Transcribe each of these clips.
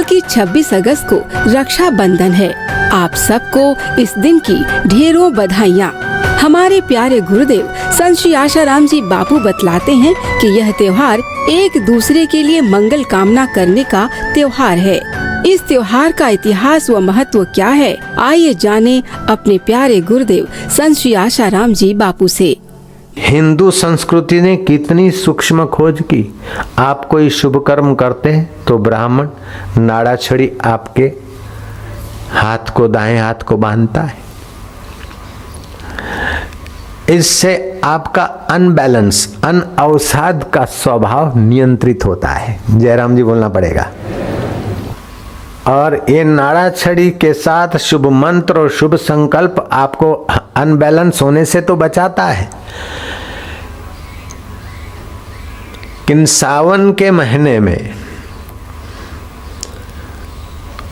की 26 अगस्त को रक्षाबंधन है। आप सबको इस दिन की ढेरों बधाइयाँ। हमारे प्यारे गुरुदेव संत श्री आशाराम जी बापू बतलाते हैं कि यह त्योहार एक दूसरे के लिए मंगल कामना करने का त्योहार है। इस त्योहार का इतिहास व महत्व क्या है, आइए जाने अपने प्यारे गुरुदेव संत श्री आशाराम जी बापू से। हिंदू संस्कृति ने कितनी सूक्ष्म खोज की। आप कोई शुभ कर्म करते हैं तो ब्राह्मण नाड़ा छड़ी आपके हाथ को, दाएं हाथ को बांधता है। इससे आपका अनबैलेंस, अनअवसाद का स्वभाव नियंत्रित होता है। जयराम जी बोलना पड़ेगा। और ये नाड़ा छड़ी के साथ शुभ मंत्र और शुभ संकल्प आपको अनबैलेंस होने से तो बचाता है। किन सावन के महीने में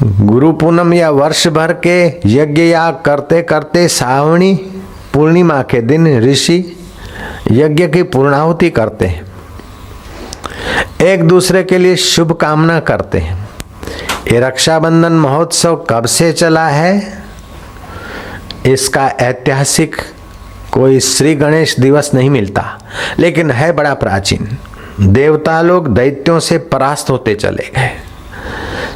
गुरु पूनम या वर्ष भर के यज्ञ याग करते करते सावणी पूर्णिमा के दिन ऋषि यज्ञ की पूर्णाहुति करते हैं, एक दूसरे के लिए शुभ कामना करते हैं। ये रक्षाबंधन महोत्सव कब से चला है, इसका ऐतिहासिक कोई श्री गणेश दिवस नहीं मिलता, लेकिन है बड़ा प्राचीन। देवता लोग दैत्यों से परास्त होते चले गए।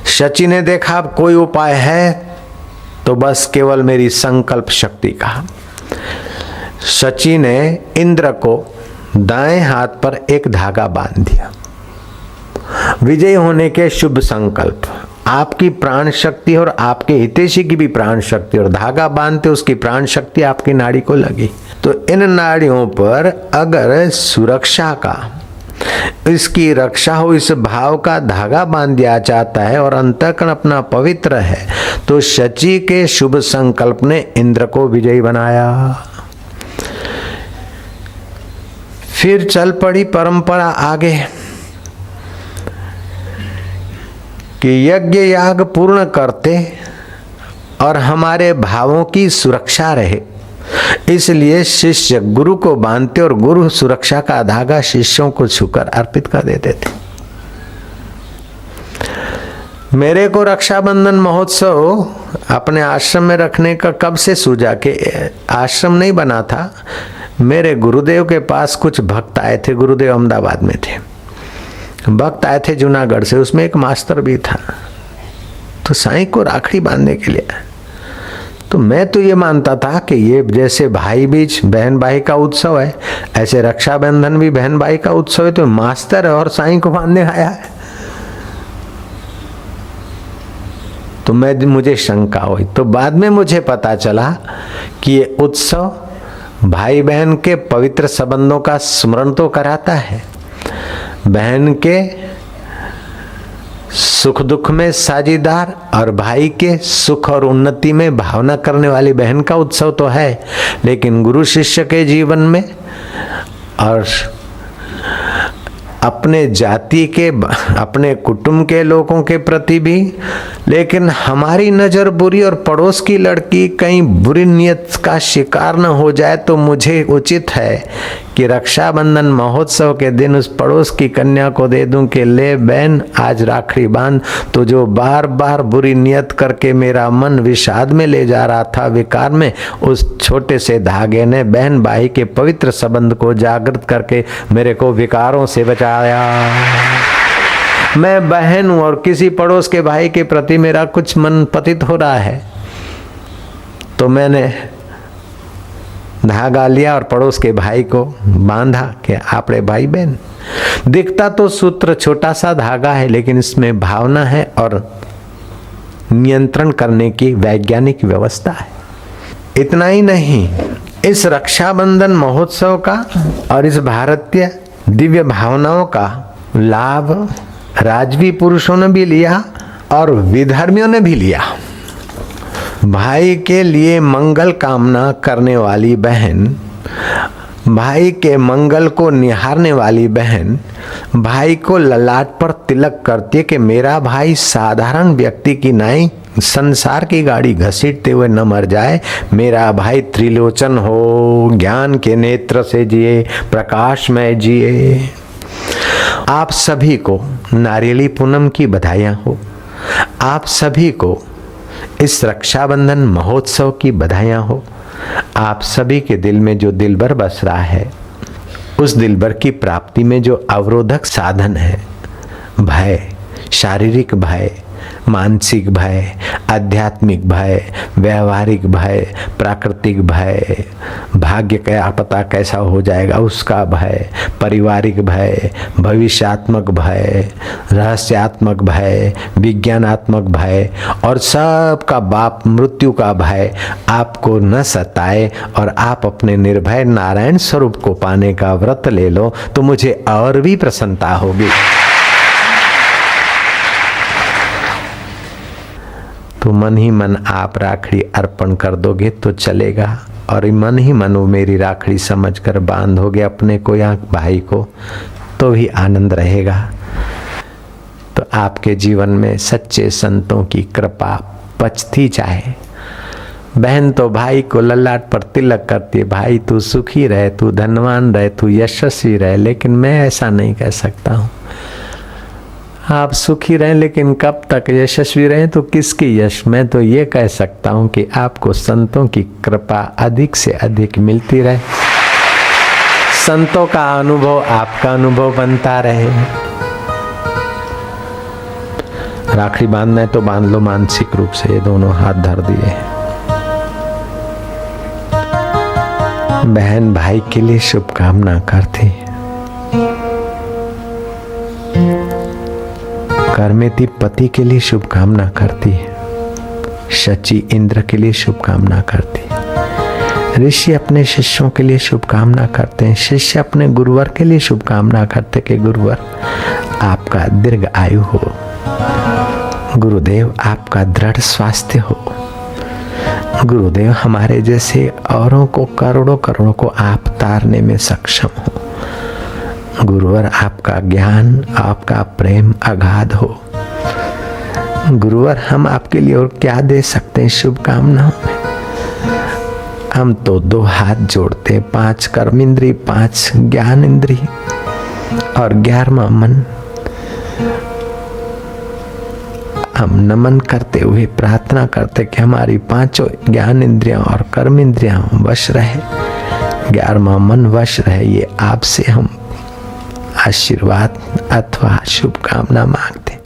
शची ने देखा अब कोई उपाय है तो बस केवल मेरी संकल्प शक्ति का। शची ने इंद्र को दाएं हाथ पर एक धागा बांध दिया। विजय होने के शुभ संकल्प, आपकी प्राण शक्ति और आपके हितैषी की भी प्राण शक्ति, और धागा बांधते उसकी प्राण शक्ति आपकी नाड़ी को लगी। तो इन नाड़ियों पर अगर सुरक्षा का, इसकी रक्षा हो, इस भाव का धागा बांध दिया जाता है और अंतःकरण अपना पवित्र है, तो शची के शुभ संकल्प ने इंद्र को विजयी बनाया। फिर चल पड़ी परंपरा आगे कि यज्ञ याग पूर्ण करते और हमारे भावों की सुरक्षा रहे, इसलिए शिष्य गुरु को बांधते और गुरु सुरक्षा का धागा शिष्यों को छूकर अर्पित कर देते थे। मेरे को रक्षाबंधन महोत्सव अपने आश्रम में रखने का कब से सूझा कि आश्रम नहीं बना था। मेरे गुरुदेव के पास कुछ भक्त आए थे, गुरुदेव अहमदाबाद में थे, भक्त आए थे जूनागढ़ से, उसमें एक मास्टर भी था। तो साईं को राखड़ी बांधने के लिए, तो मैं तो ये मानता था कि ये जैसे भाई बीज बहन भाई का उत्सव है, ऐसे रक्षाबंधन भी बहन भाई का उत्सव है, तो मास्टर है और साईं को बांधने आया है। तो मुझे शंका हुई। तो बाद में मुझे पता चला कि ये उत्सव भाई बहन के पवित्र संबंधों का स्मरण तो कराता है, बहन के सुख दुख में साझीदार और भाई के सुख और उन्नति में भावना करने वाली बहन का उत्सव तो है, लेकिन गुरु शिष्य के जीवन में और अपने जाति के, अपने कुटुंब के लोगों के प्रति भी। लेकिन हमारी नजर बुरी और पड़ोस की लड़की कहीं बुरी नियत का शिकार न हो जाए, तो मुझे उचित है कि रक्षाबंधन महोत्सव के दिन उस पड़ोस की कन्या को दे दूं कि ले बहन आज राखड़ी बांध। तो जो बार बार बुरी नियत करके मेरा मन विषाद में ले जा रहा था, विकार में, उस छोटे से धागे ने बहन भाई के पवित्र संबंध को जागृत करके मेरे को विकारों से बचाया। मैं बहन हूं और किसी पड़ोस के भाई के प्रति मेरा कुछ मन पतित हो रहा है, तो मैंने धागा लिया और पड़ोस के भाई को बांधा कि आपरे भाई बहन। दिखता तो सूत्र छोटा सा धागा है, लेकिन इसमें भावना है और नियंत्रण करने की वैज्ञानिक व्यवस्था है। इतना ही नहीं, इस रक्षाबंधन महोत्सव का और इस भारतीय दिव्य भावनाओं का लाभ राजवी पुरुषों ने भी लिया और विधर्मियों ने भी लिया। भाई के लिए मंगल कामना करने वाली बहन, भाई के मंगल को निहारने वाली बहन, भाई को ललाट पर तिलक करती है कि मेरा भाई साधारण व्यक्ति की नाई संसार की गाड़ी घसीटते हुए न मर जाए, मेरा भाई त्रिलोचन हो, ज्ञान के नेत्र से जिए, प्रकाश में जिए। आप सभी को नारियली पूनम की बधाइयाँ हो। आप सभी को इस रक्षाबंधन महोत्सव की बधाइयाँ हो। आप सभी के दिल में जो दिलबर बस रहा है, उस दिलबर की प्राप्ति में जो अवरोधक साधन है, भय, शारीरिक भय, मानसिक भय, आध्यात्मिक भय, व्यवहारिक भय, प्राकृतिक भय, भाग्य क्या पता कैसा हो जाएगा उसका भय, पारिवारिक भय, भविष्यात्मक भय, रहस्यात्मक भय, विज्ञानात्मक भय और सबका बाप मृत्यु का भय आपको न सताए और आप अपने निर्भय नारायण स्वरूप को पाने का व्रत ले लो तो मुझे और भी प्रसन्नता होगी। तो मन ही मन आप राखड़ी अर्पण कर दोगे तो चलेगा, और मन ही मन वो मेरी राखड़ी समझकर बांधोगे अपने को या भाई को तो भी आनंद रहेगा। तो आपके जीवन में सच्चे संतों की कृपा पचती जाए। बहन तो भाई को ललाट पर तिलक करती है, भाई तू सुखी रहे, तू धनवान रहे, तू यशस्वी रहे, लेकिन मैं ऐसा नहीं कह सकता हूँ। आप सुखी रहें लेकिन कब तक यशस्वी रहें तो किसकी यश। मैं तो ये कह सकता हूँ कि आपको संतों की कृपा अधिक से अधिक मिलती रहे, संतों का अनुभव आपका अनुभव बनता रहे। राखड़ी बांधना है तो बांध लो मानसिक रूप से, ये दोनों हाथ धर दिए। बहन भाई के लिए शुभकामना करती, करमेती पति के लिए शुभकामना करती है, शची इंद्र के लिए शुभकामना करती है, ऋषि अपने शिष्यों के लिए शुभकामना करते हैं, शिष्य अपने गुरुवर के लिए शुभकामना करते कि गुरुवर आपका दीर्घ आयु हो, गुरुदेव आपका दृढ़ स्वास्थ्य हो, गुरुदेव हमारे जैसे औरों को करोड़ों करोड़ों को आप तारने में सक्षम हो, गुरुवर आपका ज्ञान आपका प्रेम अगाध हो। गुरुवर हम आपके लिए और क्या दे सकते हैं शुभकामनाओं में। हम तो 2 हाथ जोड़ते, 5 कर्म इंद्री, 5 ज्ञान इंद्री और 11वां मन। हम नमन करते हुए प्रार्थना करते कि हमारी 5 ज्ञान इंद्रियां और कर्म इंद्रियां वश रहे, 11वां मन वश रहे। ये आपसे हम आशीर्वाद अथवा शुभकामना मांगते।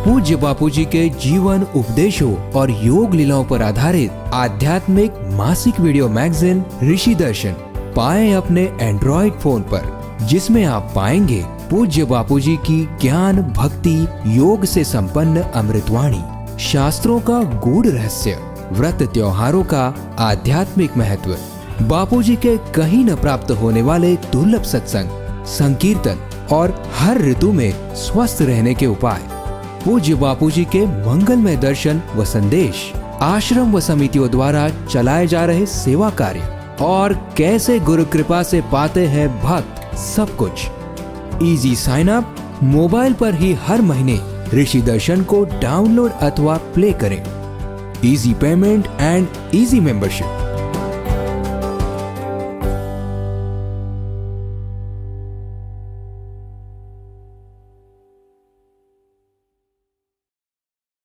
पूज्य बापूजी के जीवन उपदेशों और योग लीलाओं पर आधारित आध्यात्मिक मासिक वीडियो मैगजीन ऋषि दर्शन पाएं अपने एंड्रॉइड फोन पर, जिसमें आप पाएंगे पूज्य बापूजी की ज्ञान भक्ति योग से संपन्न अमृतवाणी, शास्त्रों का गूढ़ रहस्य, व्रत त्योहारों का आध्यात्मिक महत्व, बापूजी के कहीं न प्राप्त होने वाले दुर्लभ सत्संग, संकीर्तन और हर ऋतु में स्वस्थ रहने के उपाय, पूज्य बापूजी के मंगलमय दर्शन व संदेश, आश्रम व समितियों द्वारा चलाए जा रहे सेवा कार्य और कैसे गुरु कृपा से पाते हैं भक्त, सब कुछ। इजी साइन अप मोबाइल पर ही हर महीने ऋषि दर्शन को डाउनलोड अथवा प्ले करें। Easy payment and easy membership.